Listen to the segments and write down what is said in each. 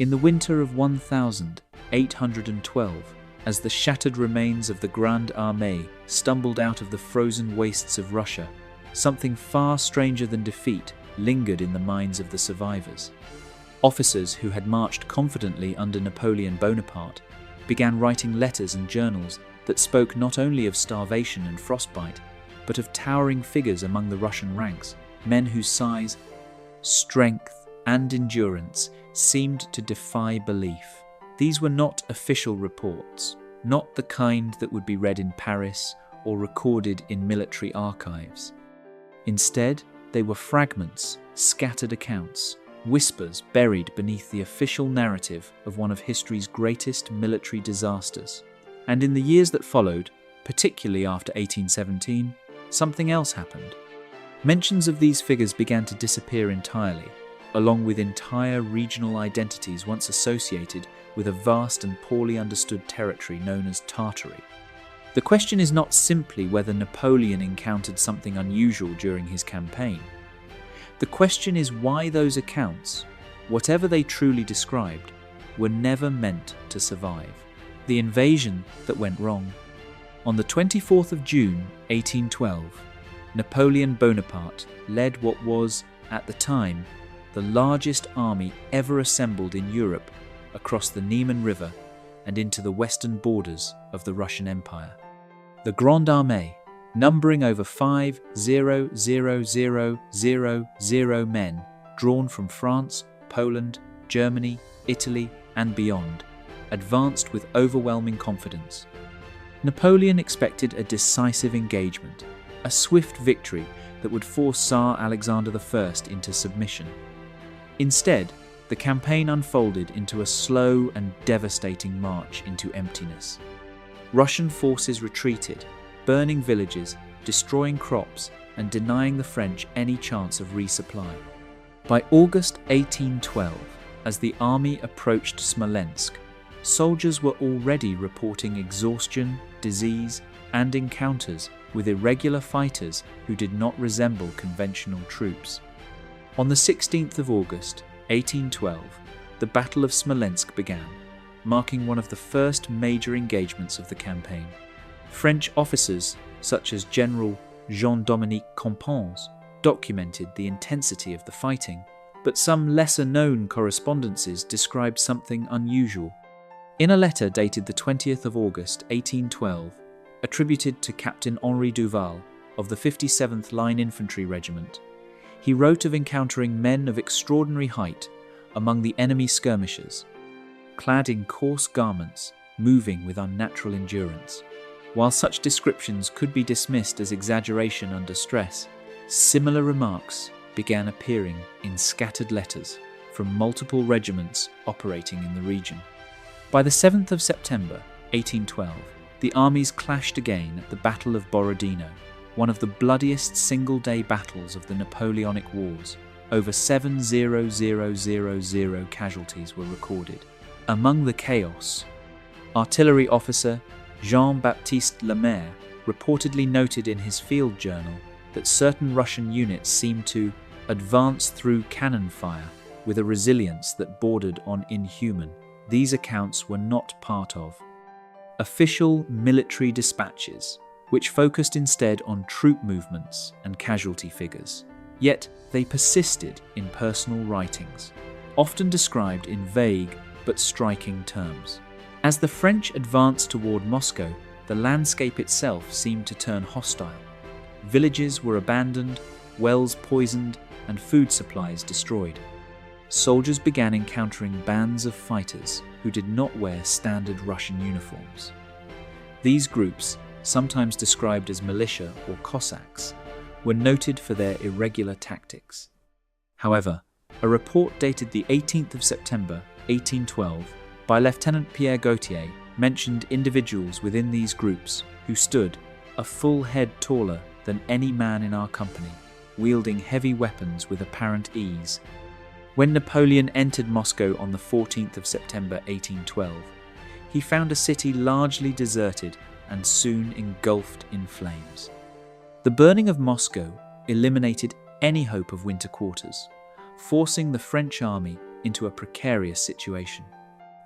In the winter of 1812, as the shattered remains of the Grande Armée stumbled out of the frozen wastes of Russia, something far stranger than defeat lingered in the minds of the survivors. Officers who had marched confidently under Napoleon Bonaparte began writing letters and journals that spoke not only of starvation and frostbite, but of towering figures among the Russian ranks, men whose size, strength, and endurance seemed to defy belief. These were not official reports, not the kind that would be read in Paris or recorded in military archives. Instead, they were fragments, scattered accounts, whispers buried beneath the official narrative of one of history's greatest military disasters. And in the years that followed, particularly after 1817, something else happened. Mentions of these figures began to disappear entirely, along with entire regional identities once associated with a vast and poorly understood territory known as Tartary. The question is not simply whether Napoleon encountered something unusual during his campaign. The question is why those accounts, whatever they truly described, were never meant to survive. The invasion that went wrong. On the 24th of June, 1812, Napoleon Bonaparte led what was, at the time, the largest army ever assembled in Europe across the Niemen River and into the western borders of the Russian Empire. The Grande Armée, numbering over 5,000,000 men, drawn from France, Poland, Germany, Italy, and beyond, advanced with overwhelming confidence. Napoleon expected a decisive engagement, a swift victory that would force Tsar Alexander I into submission. Instead, the campaign unfolded into a slow and devastating march into emptiness. Russian forces retreated, burning villages, destroying crops, and denying the French any chance of resupply. By August 1812, as the army approached Smolensk, soldiers were already reporting exhaustion, disease, and encounters with irregular fighters who did not resemble conventional troops. On the 16th of August, 1812, the Battle of Smolensk began, marking one of the first major engagements of the campaign. French officers, such as General Jean-Dominique Compiègne, documented the intensity of the fighting, but some lesser-known correspondences described something unusual. In a letter dated the 20th of August, 1812, attributed to Captain Henri Duval of the 57th Line Infantry Regiment, he wrote of encountering men of extraordinary height among the enemy skirmishers, clad in coarse garments, moving with unnatural endurance. While such descriptions could be dismissed as exaggeration under stress, similar remarks began appearing in scattered letters from multiple regiments operating in the region. By the 7th of September, 1812, the armies clashed again at the Battle of Borodino, one of the bloodiest single-day battles of the Napoleonic Wars. Over 7,000 casualties were recorded. Among the chaos, artillery officer Jean-Baptiste Lemaire reportedly noted in his field journal that certain Russian units seemed to advance through cannon fire with a resilience that bordered on inhuman. These accounts were not part of official military dispatches, which focused instead on troop movements and casualty figures. Yet they persisted in personal writings, often described in vague but striking terms. As the French advanced toward Moscow, the landscape itself seemed to turn hostile. Villages were abandoned, wells poisoned, and food supplies destroyed. Soldiers began encountering bands of fighters who did not wear standard Russian uniforms. These groups, sometimes described as militia or Cossacks, were noted for their irregular tactics. However, a report dated the 18th of September, 1812, by Lieutenant Pierre Gautier mentioned individuals within these groups who stood a full head taller than any man in our company, wielding heavy weapons with apparent ease. When Napoleon entered Moscow on the 14th of September 1812, he found a city largely deserted and soon engulfed in flames. The burning of Moscow eliminated any hope of winter quarters, forcing the French army into a precarious situation.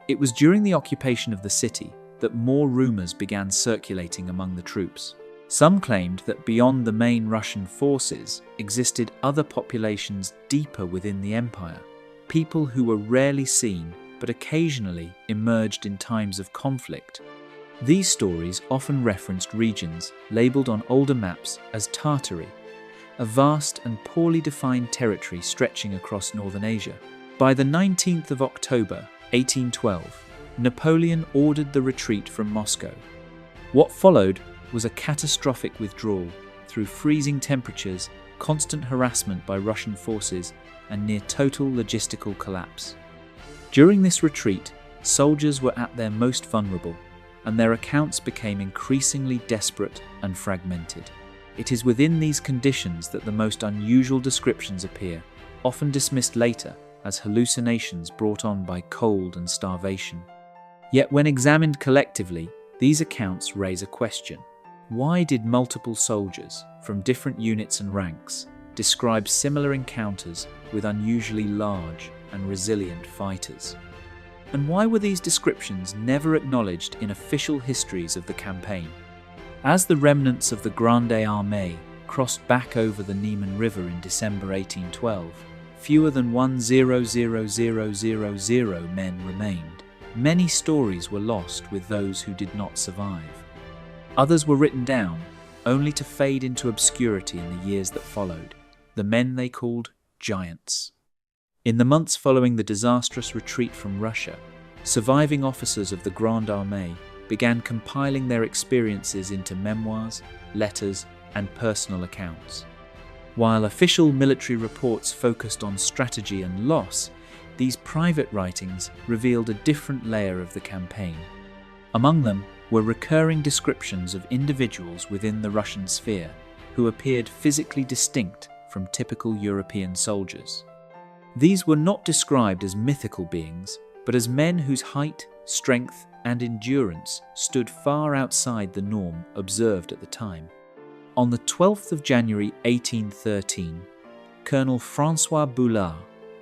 It was during the occupation of the city that more rumors began circulating among the troops. Some claimed that beyond the main Russian forces existed other populations deeper within the empire, people who were rarely seen but occasionally emerged in times of conflict. These stories often referenced regions labelled on older maps as Tartary, a vast and poorly defined territory stretching across northern Asia. By the 19th of October, 1812, Napoleon ordered the retreat from Moscow. What followed was a catastrophic withdrawal through freezing temperatures, constant harassment by Russian forces, and near total logistical collapse. During this retreat, soldiers were at their most vulnerable, and their accounts became increasingly desperate and fragmented. It is within these conditions that the most unusual descriptions appear, often dismissed later as hallucinations brought on by cold and starvation. Yet when examined collectively, these accounts raise a question. Why did multiple soldiers from different units and ranks describe similar encounters with unusually large and resilient fighters? And why were these descriptions never acknowledged in official histories of the campaign? As the remnants of the Grande Armée crossed back over the Niemen River in December 1812, fewer than 1,000,000 men remained. Many stories were lost with those who did not survive. Others were written down, only to fade into obscurity in the years that followed, the men they called giants. In the months following the disastrous retreat from Russia, surviving officers of the Grande Armée began compiling their experiences into memoirs, letters, and personal accounts. While official military reports focused on strategy and loss, these private writings revealed a different layer of the campaign. Among them were recurring descriptions of individuals within the Russian sphere who appeared physically distinct from typical European soldiers. These were not described as mythical beings, but as men whose height, strength, and endurance stood far outside the norm observed at the time. On the 12th of January 1813, Colonel François Boulard,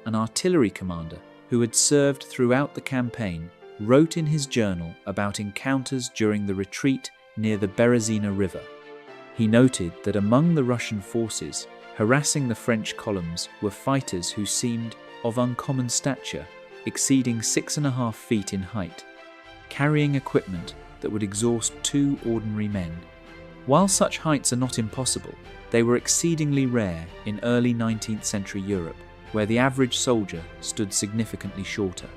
an artillery commander who had served throughout the campaign, wrote in his journal about encounters during the retreat near the Berezina River. He noted that among the Russian forces harassing the French columns were fighters who seemed of uncommon stature, exceeding 6.5 feet in height, carrying equipment that would exhaust 2 ordinary men. While such heights are not impossible, they were exceedingly rare in early 19th century Europe, where the average soldier stood significantly shorter.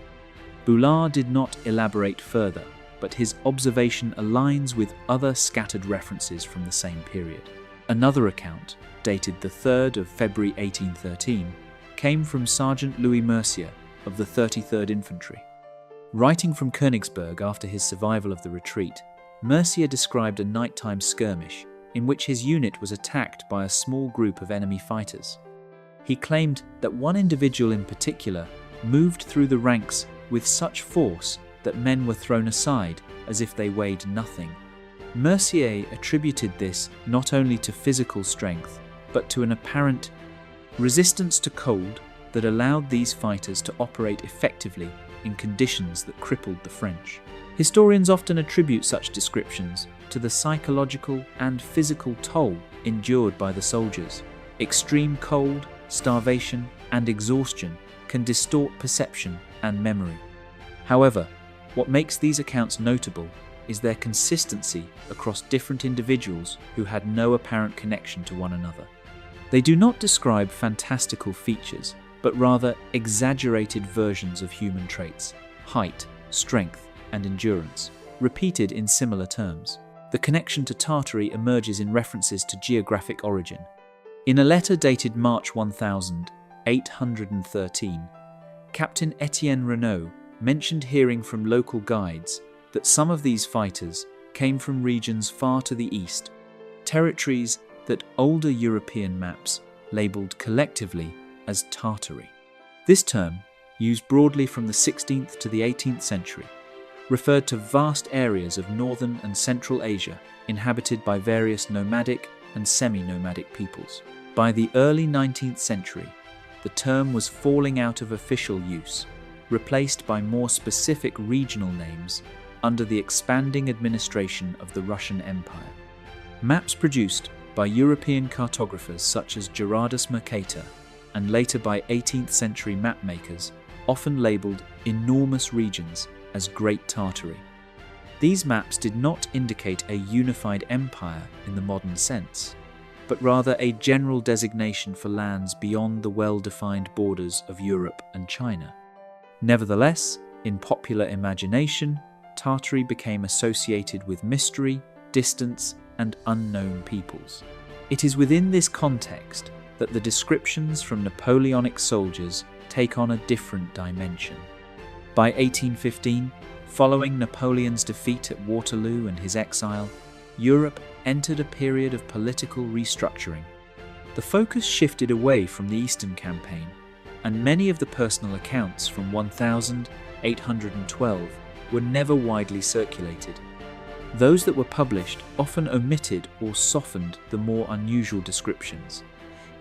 Boulard did not elaborate further, but his observation aligns with other scattered references from the same period. Another account, dated the 3rd of February 1813, came from Sergeant Louis Mercier of the 33rd Infantry. Writing from Königsberg after his survival of the retreat, Mercier described a nighttime skirmish in which his unit was attacked by a small group of enemy fighters. He claimed that one individual in particular moved through the ranks with such force that men were thrown aside as if they weighed nothing. Mercier attributed this not only to physical strength, but to an apparent resistance to cold that allowed these fighters to operate effectively in conditions that crippled the French. Historians often attribute such descriptions to the psychological and physical toll endured by the soldiers. Extreme cold, starvation, and exhaustion can distort perception and memory. However, what makes these accounts notable is their consistency across different individuals who had no apparent connection to one another. They do not describe fantastical features, but rather exaggerated versions of human traits, height, strength, and endurance, repeated in similar terms. The connection to Tartary emerges in references to geographic origin. In a letter dated March 1813, Captain Etienne Renaud mentioned hearing from local guides that some of these fighters came from regions far to the east, territories that older European maps labelled collectively as Tartary. This term, used broadly from the 16th to the 18th century, referred to vast areas of northern and central Asia inhabited by various nomadic and semi-nomadic peoples. By the early 19th century, the term was falling out of official use, replaced by more specific regional names under the expanding administration of the Russian Empire. Maps produced by European cartographers such as Gerardus Mercator and later by 18th century mapmakers often labelled enormous regions as Great Tartary. These maps did not indicate a unified empire in the modern sense, but rather a general designation for lands beyond the well-defined borders of Europe and China. Nevertheless, in popular imagination, Tartary became associated with mystery, distance, and unknown peoples. It is within this context that the descriptions from Napoleonic soldiers take on a different dimension. By 1815, following Napoleon's defeat at Waterloo and his exile, Europe entered a period of political restructuring. The focus shifted away from the Eastern Campaign, and many of the personal accounts from 1812 were never widely circulated. Those that were published often omitted or softened the more unusual descriptions,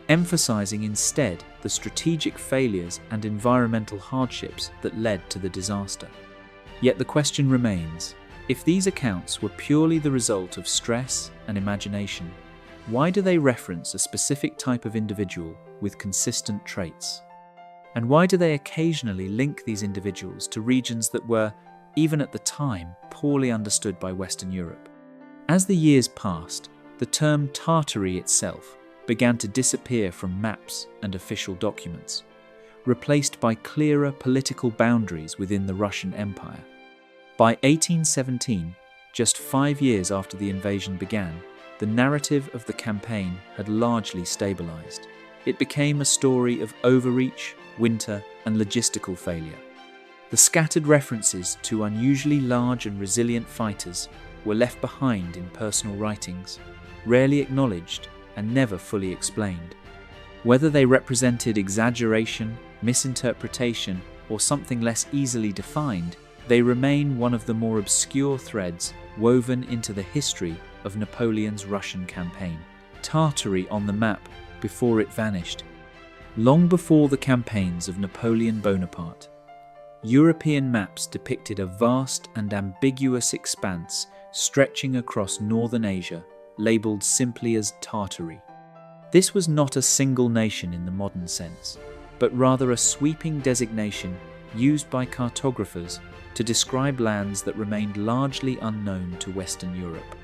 emphasizing instead the strategic failures and environmental hardships that led to the disaster. Yet the question remains, if these accounts were purely the result of stress and imagination, why do they reference a specific type of individual with consistent traits? And why do they occasionally link these individuals to regions that were, even at the time, poorly understood by Western Europe? As the years passed, the term Tartary itself began to disappear from maps and official documents, replaced by clearer political boundaries within the Russian Empire. By 1817, just 5 years after the invasion began, the narrative of the campaign had largely stabilized. It became a story of overreach, winter, and logistical failure. The scattered references to unusually large and resilient fighters were left behind in personal writings, rarely acknowledged and never fully explained. Whether they represented exaggeration, misinterpretation, or something less easily defined, they remain one of the more obscure threads woven into the history of Napoleon's Russian campaign. Tartary on the map before it vanished. Long before the campaigns of Napoleon Bonaparte, European maps depicted a vast and ambiguous expanse stretching across northern Asia, labelled simply as Tartary. This was not a single nation in the modern sense, but rather a sweeping designation used by cartographers to describe lands that remained largely unknown to Western Europe.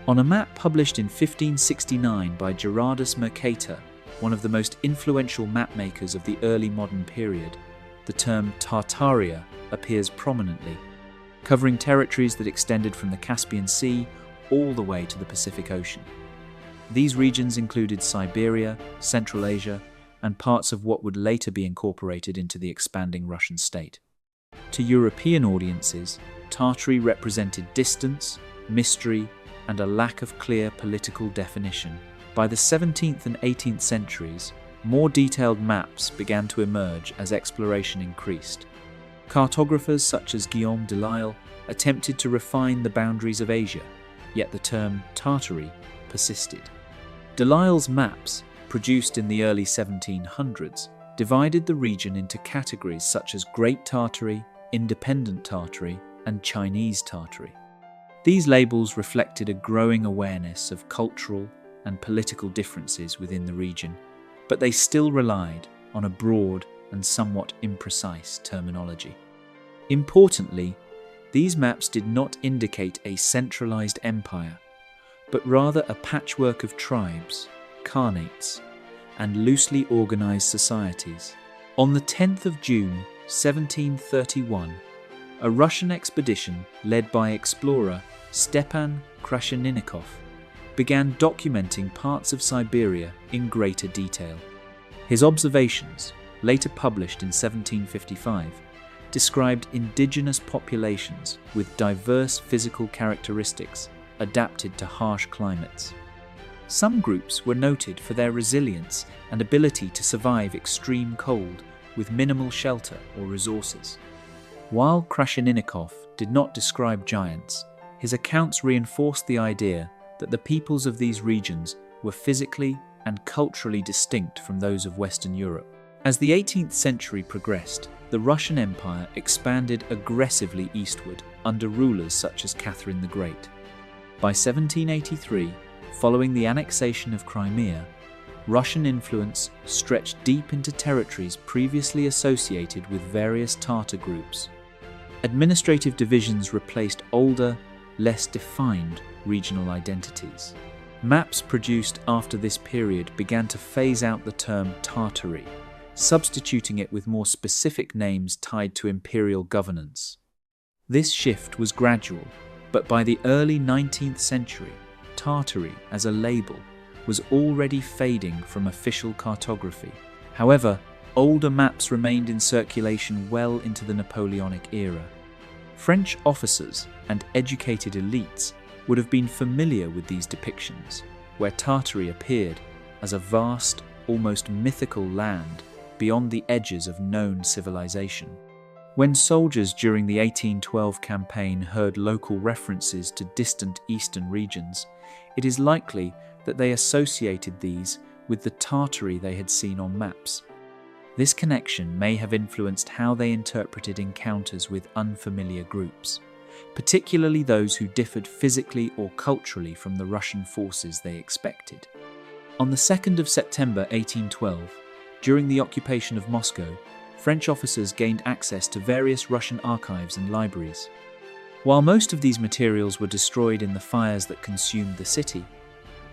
On a map published in 1569 by Gerardus Mercator, one of the most influential mapmakers of the early modern period, the term Tartaria appears prominently, covering territories that extended from the Caspian Sea all the way to the Pacific Ocean. These regions included Siberia, Central Asia, and parts of what would later be incorporated into the expanding Russian state. To European audiences, Tartary represented distance, mystery, and a lack of clear political definition. By the 17th and 18th centuries, more detailed maps began to emerge as exploration increased. Cartographers such as Guillaume Delisle attempted to refine the boundaries of Asia, yet the term Tartary persisted. Delisle's maps, produced in the early 1700s, divided the region into categories such as Great Tartary, Independent Tartary, and Chinese Tartary. These labels reflected a growing awareness of cultural and political differences within the region, but they still relied on a broad and somewhat imprecise terminology. Importantly, these maps did not indicate a centralized empire, but rather a patchwork of tribes, khanates, and loosely organized societies. On the 10th of June, 1731, a Russian expedition led by explorer Stepan Krasheninnikov began documenting parts of Siberia in greater detail. His observations, later published in 1755, described indigenous populations with diverse physical characteristics adapted to harsh climates. Some groups were noted for their resilience and ability to survive extreme cold with minimal shelter or resources. While Krasheninnikov did not describe giants, his accounts reinforced the idea that the peoples of these regions were physically and culturally distinct from those of Western Europe. As the 18th century progressed, the Russian Empire expanded aggressively eastward under rulers such as Catherine the Great. By 1783, following the annexation of Crimea, Russian influence stretched deep into territories previously associated with various Tartar groups. Administrative divisions replaced older, less defined regional identities. Maps produced after this period began to phase out the term Tartary, substituting it with more specific names tied to imperial governance. This shift was gradual, but by the early 19th century, Tartary as a label was already fading from official cartography. However, older maps remained in circulation well into the Napoleonic era. French officers and educated elites would have been familiar with these depictions, where Tartary appeared as a vast, almost mythical land beyond the edges of known civilization. When soldiers during the 1812 campaign heard local references to distant eastern regions, it is likely that they associated these with the Tartary they had seen on maps. This connection may have influenced how they interpreted encounters with unfamiliar groups, particularly those who differed physically or culturally from the Russian forces they expected. On the 2nd of September 1812, during the occupation of Moscow, French officers gained access to various Russian archives and libraries. While most of these materials were destroyed in the fires that consumed the city,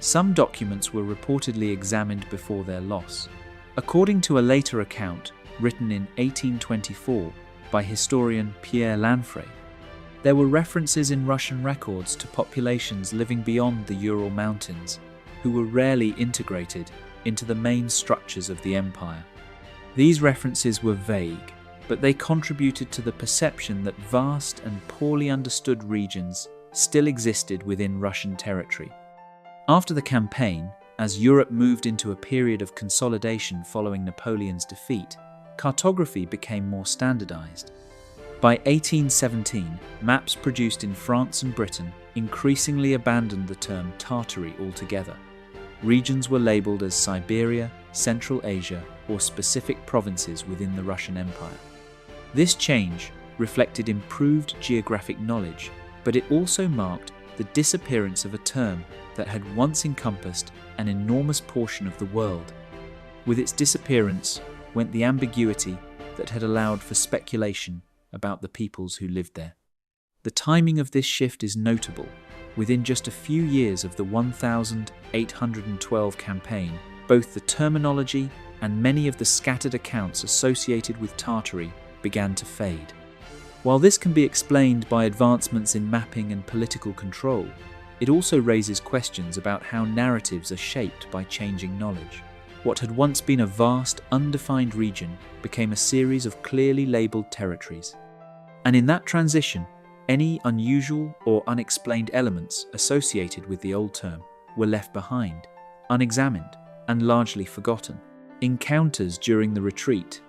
some documents were reportedly examined before their loss. According to a later account, written in 1824 by historian Pierre Lanfray, there were references in Russian records to populations living beyond the Ural Mountains, who were rarely integrated into the main structures of the empire. These references were vague, but they contributed to the perception that vast and poorly understood regions still existed within Russian territory. After the campaign, as Europe moved into a period of consolidation following Napoleon's defeat, cartography became more standardized. By 1817, maps produced in France and Britain increasingly abandoned the term Tartary altogether. Regions were labeled as Siberia, Central Asia, or specific provinces within the Russian Empire. This change reflected improved geographic knowledge, but it also marked the disappearance of a term that had once encompassed an enormous portion of the world. With its disappearance went the ambiguity that had allowed for speculation about the peoples who lived there. The timing of this shift is notable. Within just a few years of the 1812 campaign, both the terminology and many of the scattered accounts associated with Tartary began to fade. While this can be explained by advancements in mapping and political control, it also raises questions about how narratives are shaped by changing knowledge. What had once been a vast, undefined region became a series of clearly labelled territories. And in that transition, any unusual or unexplained elements associated with the old term were left behind, unexamined, and largely forgotten. Encounters during the retreat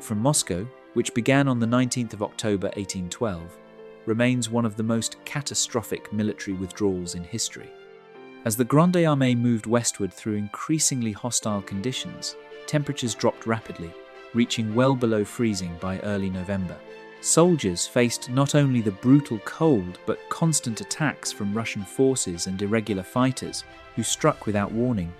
from Moscow, which began on the 19th of October 1812, remains one of the most catastrophic military withdrawals in history. As the Grande Armée moved westward through increasingly hostile conditions, temperatures dropped rapidly, reaching well below freezing by early November. Soldiers faced not only the brutal cold but constant attacks from Russian forces and irregular fighters who struck without warning.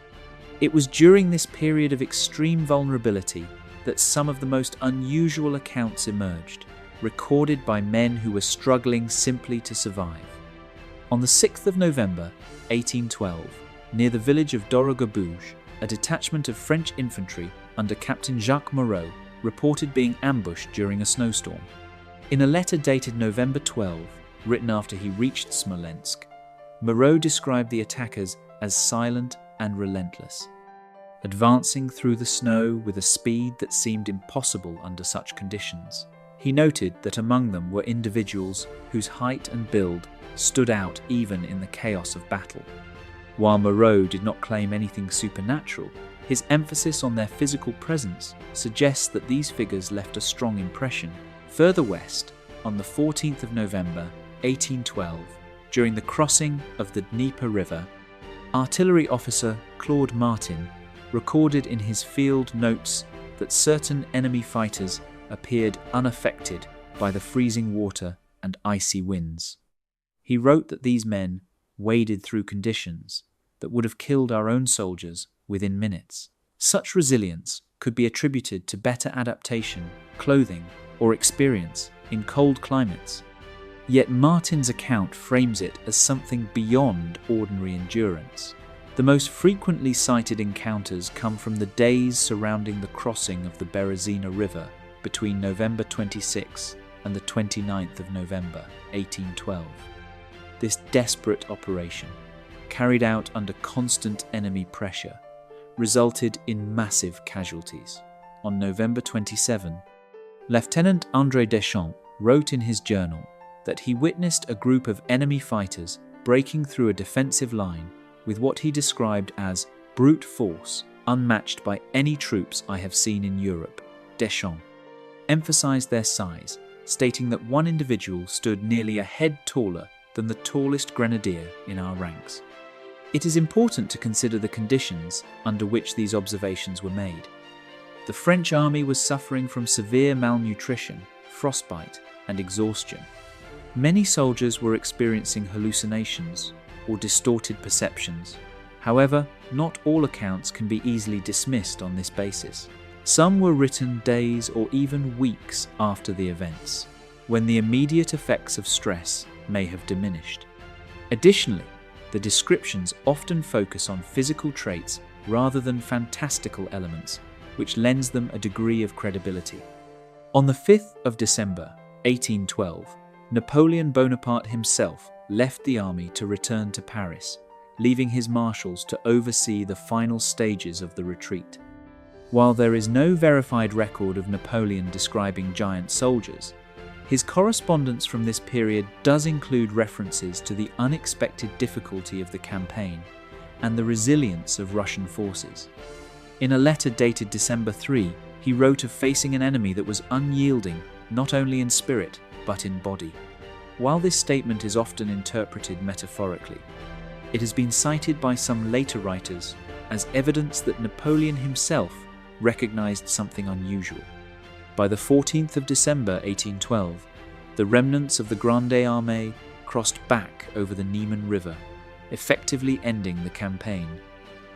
It was during this period of extreme vulnerability that some of the most unusual accounts emerged, recorded by men who were struggling simply to survive. On the 6th of November, 1812, near the village of Dorogobouge, a detachment of French infantry under Captain Jacques Moreau reported being ambushed during a snowstorm. In a letter dated November 12, written after he reached Smolensk, Moreau described the attackers as silent and relentless, advancing through the snow with a speed that seemed impossible under such conditions. He noted that among them were individuals whose height and build stood out even in the chaos of battle. While Moreau did not claim anything supernatural, his emphasis on their physical presence suggests that these figures left a strong impression. Further west, on the 14th of November, 1812, during the crossing of the Dnieper River, artillery officer Claude Martin recorded in his field notes that certain enemy fighters appeared unaffected by the freezing water and icy winds. He wrote that these men waded through conditions that would have killed our own soldiers within minutes. Such resilience could be attributed to better adaptation, clothing, or experience in cold climates. Yet Martin's account frames it as something beyond ordinary endurance. The most frequently cited encounters come from the days surrounding the crossing of the Berezina River between November 26 and the 29th of November, 1812. This desperate operation, carried out under constant enemy pressure, resulted in massive casualties. On November 27, Lieutenant André Deschamps wrote in his journal that he witnessed a group of enemy fighters breaking through a defensive line with what he described as brute force unmatched by any troops I have seen in Europe. Deschamps emphasized their size, stating that one individual stood nearly a head taller than the tallest grenadier in our ranks. It is important to consider the conditions under which these observations were made. The French army was suffering from severe malnutrition, frostbite, and exhaustion. Many soldiers were experiencing hallucinations or distorted perceptions. However, not all accounts can be easily dismissed on this basis. Some were written days or even weeks after the events, when the immediate effects of stress may have diminished. Additionally, the descriptions often focus on physical traits rather than fantastical elements, which lends them a degree of credibility. On the 5th of December, 1812, Napoleon Bonaparte himself left the army to return to Paris, leaving his marshals to oversee the final stages of the retreat. While there is no verified record of Napoleon describing giant soldiers, his correspondence from this period does include references to the unexpected difficulty of the campaign and the resilience of Russian forces. In a letter dated December 3, he wrote of facing an enemy that was unyielding not only in spirit but in body. While this statement is often interpreted metaphorically, it has been cited by some later writers as evidence that Napoleon himself recognized something unusual. By the 14th of December 1812, the remnants of the Grande Armée crossed back over the Niemen River, effectively ending the campaign.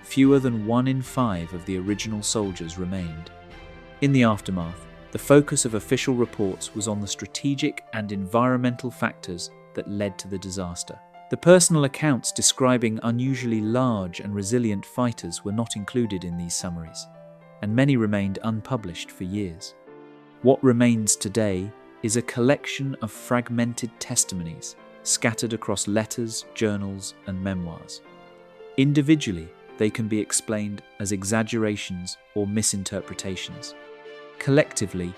Fewer than 1 in 5 of the original soldiers remained. In the aftermath, the focus of official reports was on the strategic and environmental factors that led to the disaster. The personal accounts describing unusually large and resilient fighters were not included in these summaries, and many remained unpublished for years. What remains today is a collection of fragmented testimonies scattered across letters, journals, and memoirs. Individually, they can be explained as exaggerations or misinterpretations. Collectively,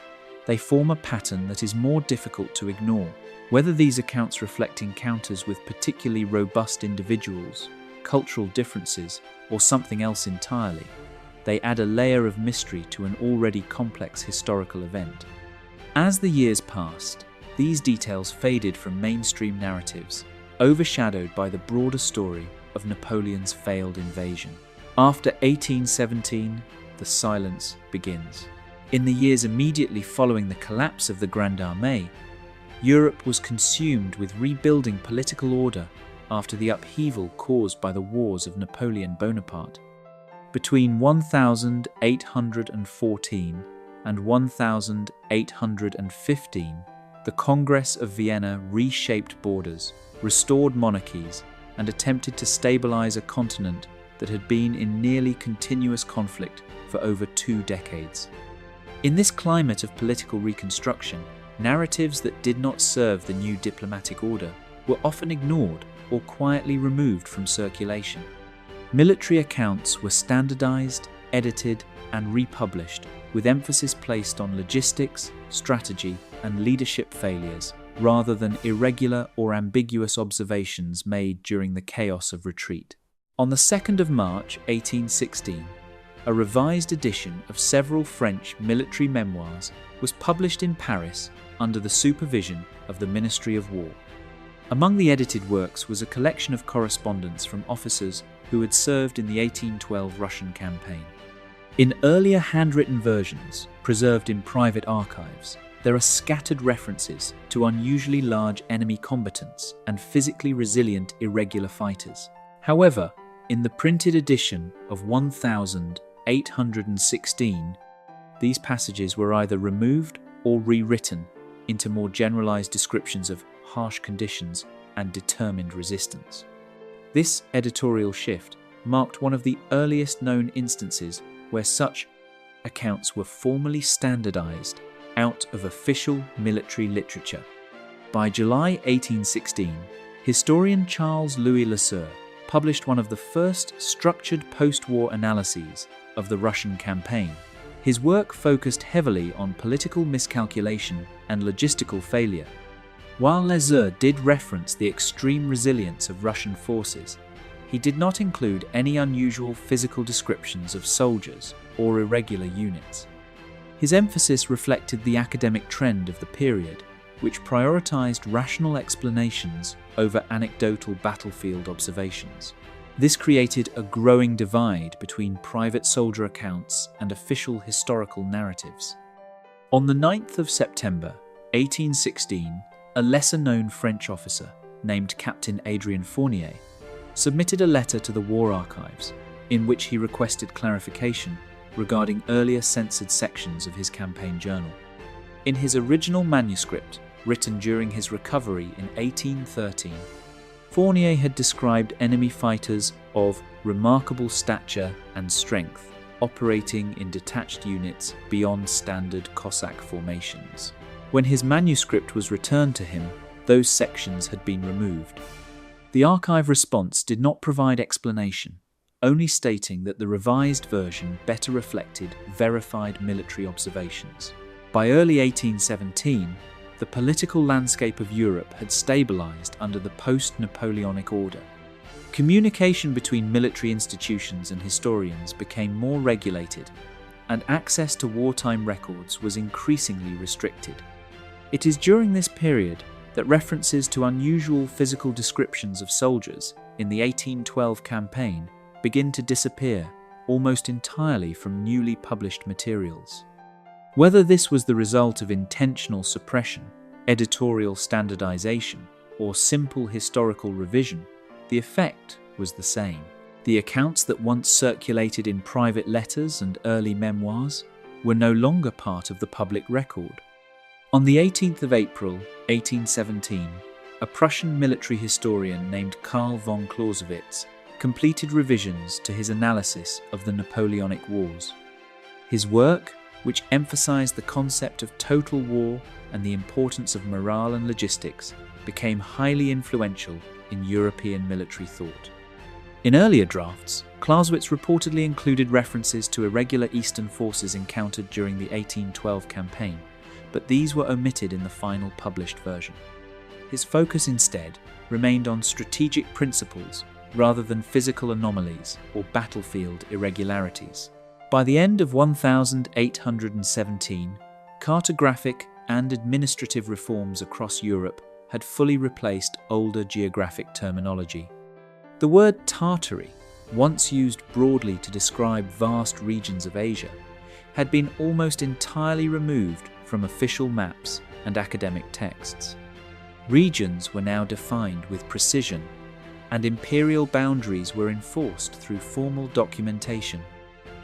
they form a pattern that is more difficult to ignore. Whether these accounts reflect encounters with particularly robust individuals, cultural differences, or something else entirely, they add a layer of mystery to an already complex historical event. As the years passed, these details faded from mainstream narratives, overshadowed by the broader story of Napoleon's failed invasion. After 1817, the silence begins. In the years immediately following the collapse of the Grande Armée, Europe was consumed with rebuilding political order after the upheaval caused by the wars of Napoleon Bonaparte. Between 1814 and 1815, the Congress of Vienna reshaped borders, restored monarchies, and attempted to stabilize a continent that had been in nearly continuous conflict for over 2 decades. In this climate of political reconstruction, narratives that did not serve the new diplomatic order were often ignored or quietly removed from circulation. Military accounts were standardized, edited, and republished, with emphasis placed on logistics, strategy, and leadership failures, rather than irregular or ambiguous observations made during the chaos of retreat. On the 2nd of March 1816, a revised edition of several French military memoirs was published in Paris under the supervision of the Ministry of War. Among the edited works was a collection of correspondence from officers who had served in the 1812 Russian campaign. In earlier handwritten versions, preserved in private archives, there are scattered references to unusually large enemy combatants and physically resilient irregular fighters. However, in the printed edition of 1816, these passages were either removed or rewritten into more generalized descriptions of harsh conditions and determined resistance. This editorial shift marked one of the earliest known instances where such accounts were formally standardized out of official military literature. By July 1816, historian Charles Louis Lesueur published one of the first structured post-war analyses of the Russian campaign. His work focused heavily on political miscalculation and logistical failure. While Lesueur did reference the extreme resilience of Russian forces, he did not include any unusual physical descriptions of soldiers or irregular units. His emphasis reflected the academic trend of the period, which prioritized rational explanations over anecdotal battlefield observations. This created a growing divide between private soldier accounts and official historical narratives. On the 9th of September 1816, a lesser-known French officer named Captain Adrien Fournier submitted a letter to the War Archives in which he requested clarification regarding earlier censored sections of his campaign journal. In his original manuscript, written during his recovery in 1813, Fournier had described enemy fighters of remarkable stature and strength, operating in detached units beyond standard Cossack formations. When his manuscript was returned to him, those sections had been removed. The archive response did not provide explanation, only stating that the revised version better reflected verified military observations. By early 1817, the political landscape of Europe had stabilized under the post-Napoleonic order. Communication between military institutions and historians became more regulated, and access to wartime records was increasingly restricted. It is during this period that references to unusual physical descriptions of soldiers in the 1812 campaign begin to disappear almost entirely from newly published materials. Whether this was the result of intentional suppression, editorial standardization, or simple historical revision, the effect was the same. The accounts that once circulated in private letters and early memoirs were no longer part of the public record. On the 18th of April, 1817, a Prussian military historian named Karl von Clausewitz completed revisions to his analysis of the Napoleonic Wars. His work, which emphasized the concept of total war and the importance of morale and logistics, became highly influential in European military thought. In earlier drafts, Clausewitz reportedly included references to irregular Eastern forces encountered during the 1812 campaign, but these were omitted in the final published version. His focus instead remained on strategic principles rather than physical anomalies or battlefield irregularities. By the end of 1817, cartographic and administrative reforms across Europe had fully replaced older geographic terminology. The word Tartary, once used broadly to describe vast regions of Asia, had been almost entirely removed from official maps and academic texts. Regions were now defined with precision, and imperial boundaries were enforced through formal documentation.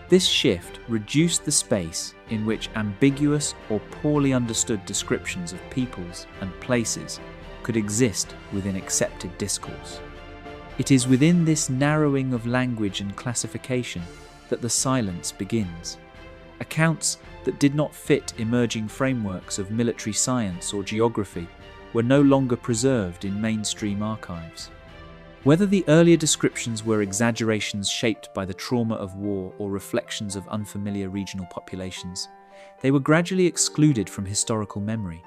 This shift reduced the space in which ambiguous or poorly understood descriptions of peoples and places could exist within accepted discourse. It is within this narrowing of language and classification that the silence begins. Accounts that did not fit emerging frameworks of military science or geography were no longer preserved in mainstream archives. Whether the earlier descriptions were exaggerations shaped by the trauma of war or reflections of unfamiliar regional populations, they were gradually excluded from historical memory.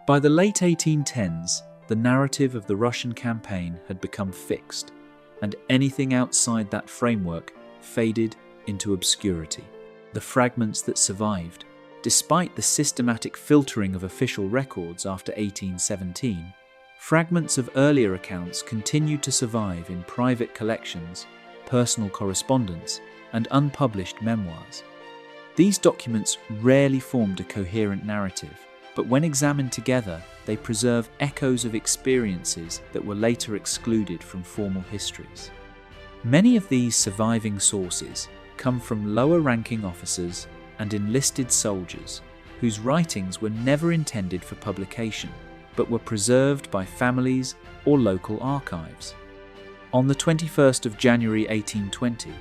By the late 1810s, the narrative of the Russian campaign had become fixed, and anything outside that framework faded into obscurity. The fragments that survived, despite the systematic filtering of official records after 1817, fragments of earlier accounts continued to survive in private collections, personal correspondence, and unpublished memoirs. These documents rarely formed a coherent narrative, but when examined together, they preserve echoes of experiences that were later excluded from formal histories. Many of these surviving sources come from lower-ranking officers and enlisted soldiers whose writings were never intended for publication, but were preserved by families or local archives. On the 21st of January 1820,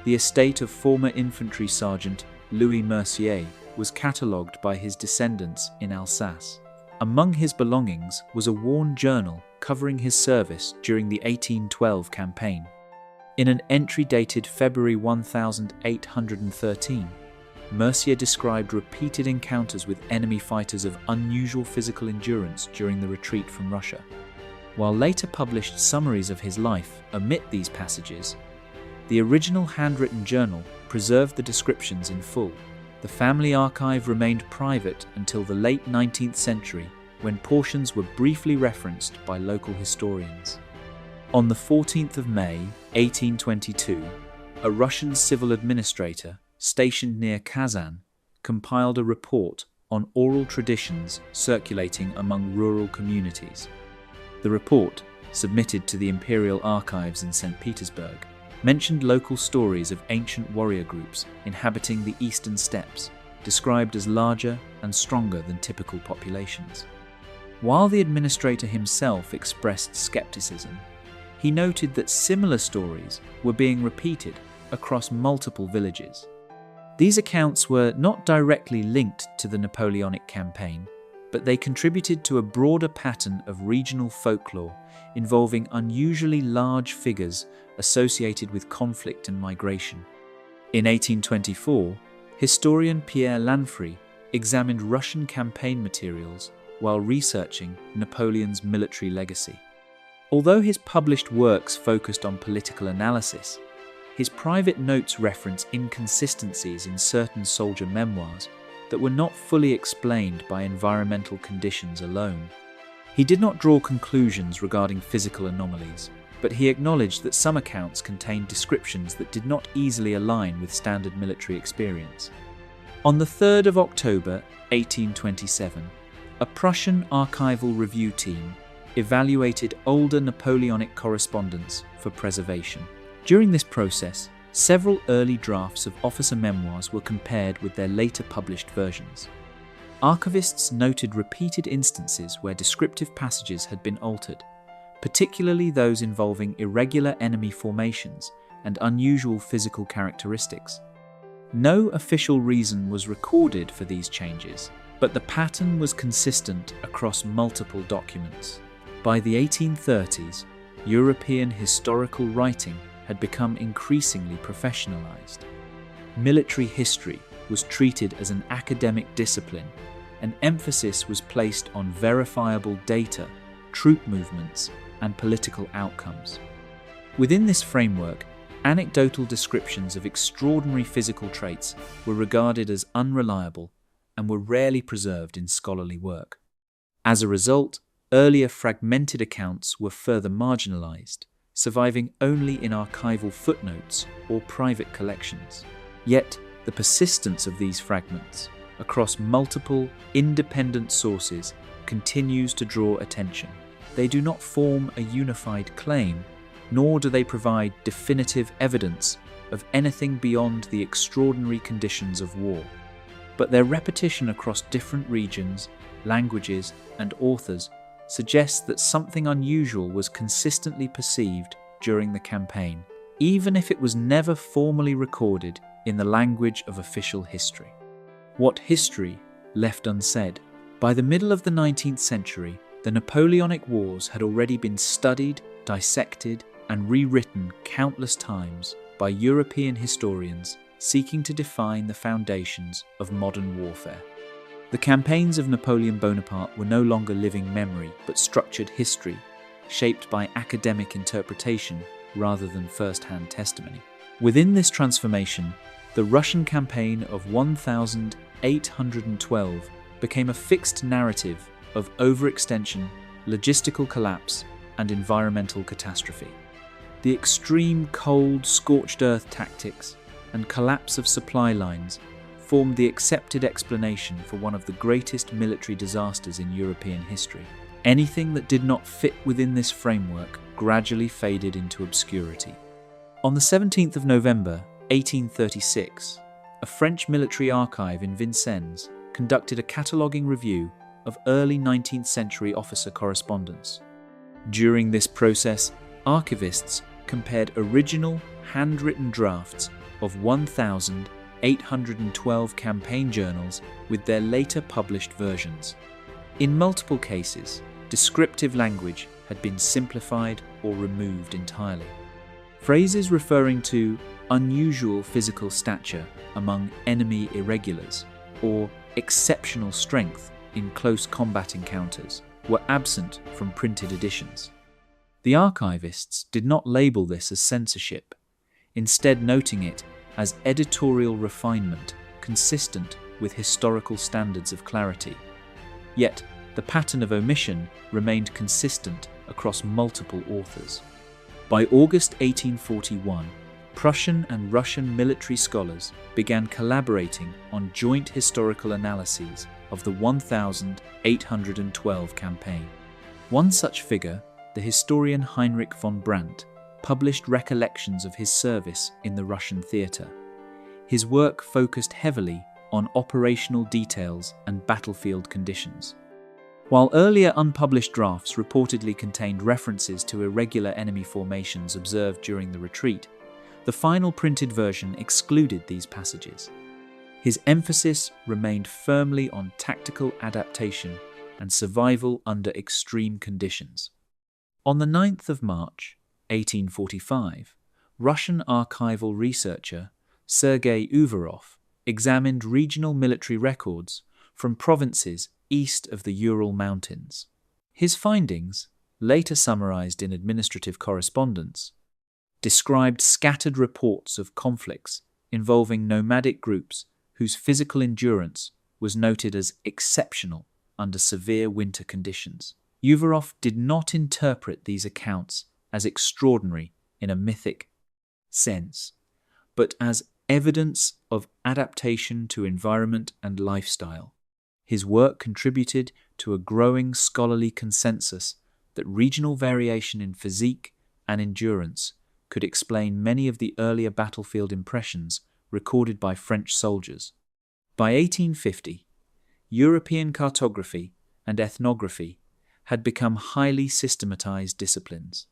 the estate of former infantry sergeant Louis Mercier was catalogued by his descendants in Alsace. Among his belongings was a worn journal covering his service during the 1812 campaign. In an entry dated February 1813, Mercier described repeated encounters with enemy fighters of unusual physical endurance during the retreat from Russia. While later published summaries of his life omit these passages, the original handwritten journal preserved the descriptions in full. The family archive remained private until the late 19th century, when portions were briefly referenced by local historians. On the 14th of May, 1822, a Russian civil administrator stationed near Kazan compiled a report on oral traditions circulating among rural communities. The report, submitted to the Imperial Archives in St. Petersburg, mentioned local stories of ancient warrior groups inhabiting the eastern steppes, described as larger and stronger than typical populations. While the administrator himself expressed skepticism, he noted that similar stories were being repeated across multiple villages. These accounts were not directly linked to the Napoleonic campaign, but they contributed to a broader pattern of regional folklore involving unusually large figures associated with conflict and migration. In 1824, historian Pierre Lanfrey examined Russian campaign materials while researching Napoleon's military legacy. Although his published works focused on political analysis, his private notes reference inconsistencies in certain soldier memoirs that were not fully explained by environmental conditions alone. He did not draw conclusions regarding physical anomalies, but he acknowledged that some accounts contained descriptions that did not easily align with standard military experience. On the 3rd of October 1827, a Prussian archival review team evaluated older Napoleonic correspondence for preservation. During this process, several early drafts of officer memoirs were compared with their later published versions. Archivists noted repeated instances where descriptive passages had been altered, particularly those involving irregular enemy formations and unusual physical characteristics. No official reason was recorded for these changes, but the pattern was consistent across multiple documents. By the 1830s, European historical writing had become increasingly professionalized. Military history was treated as an academic discipline, and emphasis was placed on verifiable data, troop movements, and political outcomes. Within this framework, anecdotal descriptions of extraordinary physical traits were regarded as unreliable and were rarely preserved in scholarly work. As a result, earlier fragmented accounts were further marginalized, surviving only in archival footnotes or private collections. Yet, the persistence of these fragments across multiple, independent sources continues to draw attention. They do not form a unified claim, nor do they provide definitive evidence of anything beyond the extraordinary conditions of war. But their repetition across different regions, languages, and authors suggests that something unusual was consistently perceived during the campaign, even if it was never formally recorded in the language of official history. What history left unsaid? By the middle of the 19th century, the Napoleonic Wars had already been studied, dissected, and rewritten countless times by European historians seeking to define the foundations of modern warfare. The campaigns of Napoleon Bonaparte were no longer living memory, but structured history, shaped by academic interpretation rather than first-hand testimony. Within this transformation, the Russian campaign of 1812 became a fixed narrative of overextension, logistical collapse, and environmental catastrophe. The extreme cold, scorched earth tactics and collapse of supply lines formed the accepted explanation for one of the greatest military disasters in European history. Anything that did not fit within this framework gradually faded into obscurity. On the 17th of November, 1836, a French military archive in Vincennes conducted a cataloguing review of early 19th century officer correspondence. During this process, archivists compared original handwritten drafts of 1,812 campaign journals with their later published versions. In multiple cases, descriptive language had been simplified or removed entirely. Phrases referring to unusual physical stature among enemy irregulars or exceptional strength in close combat encounters were absent from printed editions. The archivists did not label this as censorship, instead noting it as editorial refinement consistent with historical standards of clarity. Yet, the pattern of omission remained consistent across multiple authors. By August 1841, Prussian and Russian military scholars began collaborating on joint historical analyses of the 1812 campaign. One such figure, the historian Heinrich von Brandt, published recollections of his service in the Russian theatre. His work focused heavily on operational details and battlefield conditions. While earlier unpublished drafts reportedly contained references to irregular enemy formations observed during the retreat, the final printed version excluded these passages. His emphasis remained firmly on tactical adaptation and survival under extreme conditions. On the 9th of March, 1845, Russian archival researcher Sergei Uvarov examined regional military records from provinces east of the Ural Mountains. His findings, later summarized in administrative correspondence, described scattered reports of conflicts involving nomadic groups whose physical endurance was noted as exceptional under severe winter conditions. Uvarov did not interpret these accounts as extraordinary in a mythic sense, but as evidence of adaptation to environment and lifestyle. His work contributed to a growing scholarly consensus that regional variation in physique and endurance could explain many of the earlier battlefield impressions recorded by French soldiers. By 1850, European cartography and ethnography had become highly systematized disciplines.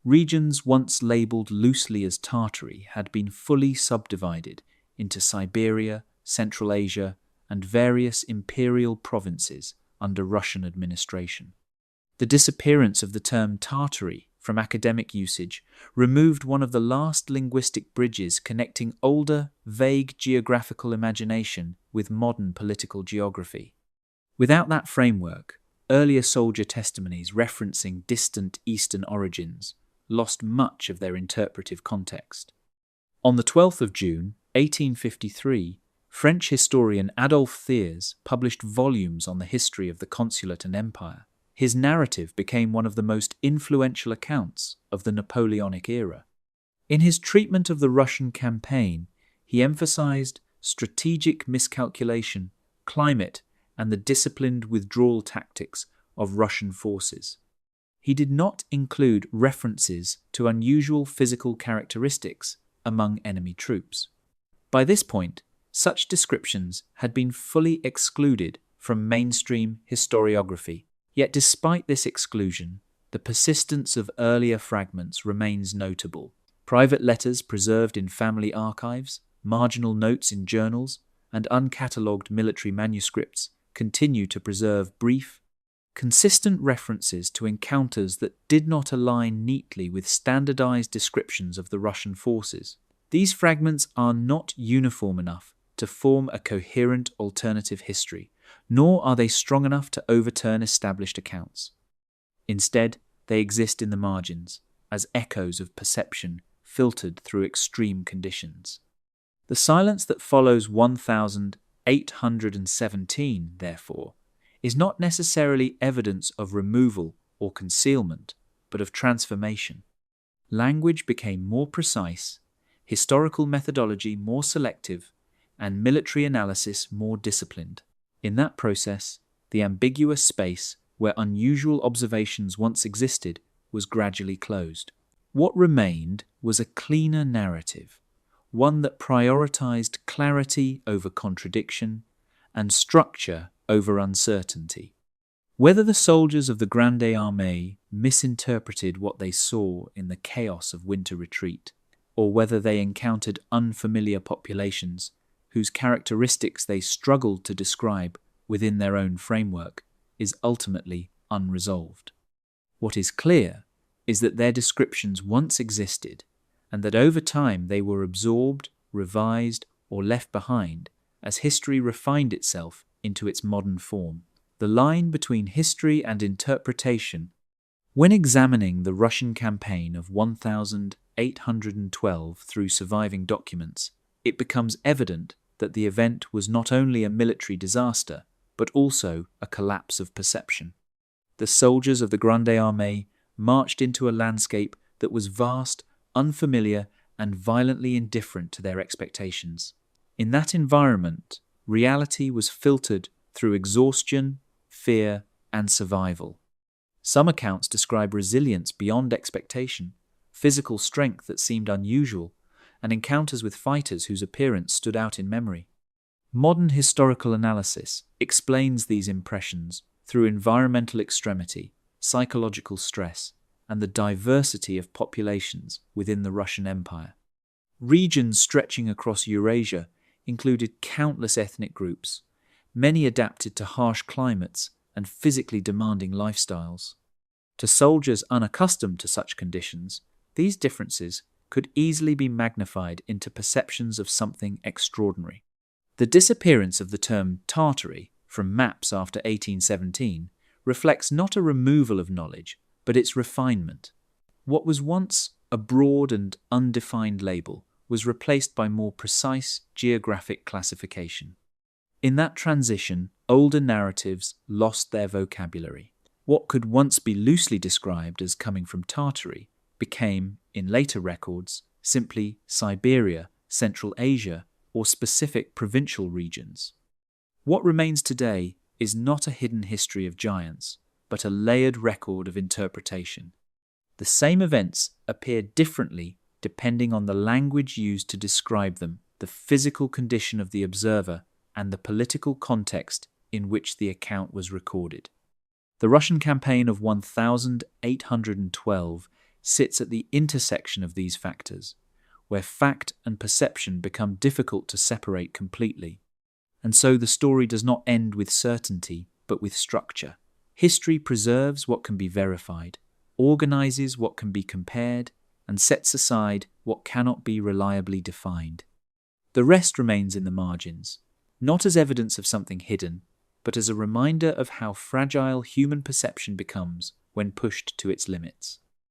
Regions once labeled loosely as Tartary had been fully subdivided into Siberia, Central Asia, and various imperial provinces under Russian administration. The disappearance of the term Tartary from academic usage removed one of the last linguistic bridges connecting older, vague geographical imagination with modern political geography. Without that framework, earlier soldier testimonies referencing distant Eastern origins lost much of their interpretive context. On the 12th of June, 1853, French historian Adolphe Thiers published volumes on the history of the consulate and empire. His narrative became one of the most influential accounts of the Napoleonic era. In his treatment of the Russian campaign, he emphasized strategic miscalculation, climate, and the disciplined withdrawal tactics of Russian forces. He did not include references to unusual physical characteristics among enemy troops. By this point, such descriptions had been fully excluded from mainstream historiography. Yet despite this exclusion, the persistence of earlier fragments remains notable. Private letters preserved in family archives, marginal notes in journals, and uncatalogued military manuscripts continue to preserve brief, consistent references to encounters that did not align neatly with standardized descriptions of the Russian forces. These fragments are not uniform enough to form a coherent alternative history, nor are they strong enough to overturn established accounts. Instead, they exist in the margins, as echoes of perception filtered through extreme conditions. The silence that follows 1817, therefore, is not necessarily evidence of removal or concealment, but of transformation. Language became more precise, historical methodology more selective, and military analysis more disciplined. In that process, the ambiguous space where unusual observations once existed was gradually closed. What remained was a cleaner narrative, one that prioritized clarity over contradiction and structure over uncertainty. Whether the soldiers of the Grande Armée misinterpreted what they saw in the chaos of winter retreat, or whether they encountered unfamiliar populations whose characteristics they struggled to describe within their own framework, is ultimately unresolved. What is clear is that their descriptions once existed, and that over time they were absorbed, revised, or left behind as history refined itself into its modern form. The line between history and interpretation. When examining the Russian campaign of 1812 through surviving documents, it becomes evident that the event was not only a military disaster, but also a collapse of perception. The soldiers of the Grande Armée marched into a landscape that was vast, unfamiliar, and violently indifferent to their expectations. In that environment, reality was filtered through exhaustion, fear, and survival. Some accounts describe resilience beyond expectation, physical strength that seemed unusual, and encounters with fighters whose appearance stood out in memory. Modern historical analysis explains these impressions through environmental extremity, psychological stress, and the diversity of populations within the Russian Empire. Regions stretching across Eurasia included countless ethnic groups, many adapted to harsh climates and physically demanding lifestyles. To soldiers unaccustomed to such conditions, these differences could easily be magnified into perceptions of something extraordinary. The disappearance of the term Tartary from maps after 1817 reflects not a removal of knowledge, but its refinement. What was once a broad and undefined label was replaced by more precise geographic classification. In that transition, older narratives lost their vocabulary. What could once be loosely described as coming from Tartary became, in later records, simply Siberia, Central Asia, or specific provincial regions. What remains today is not a hidden history of giants, but a layered record of interpretation. The same events appear differently depending on the language used to describe them, the physical condition of the observer, and the political context in which the account was recorded. The Russian campaign of 1812 sits at the intersection of these factors, where fact and perception become difficult to separate completely. And so the story does not end with certainty, but with structure. History preserves what can be verified, organizes what can be compared, and sets aside what cannot be reliably defined. The rest remains in the margins, not as evidence of something hidden, but as a reminder of how fragile human perception becomes when pushed to its limits.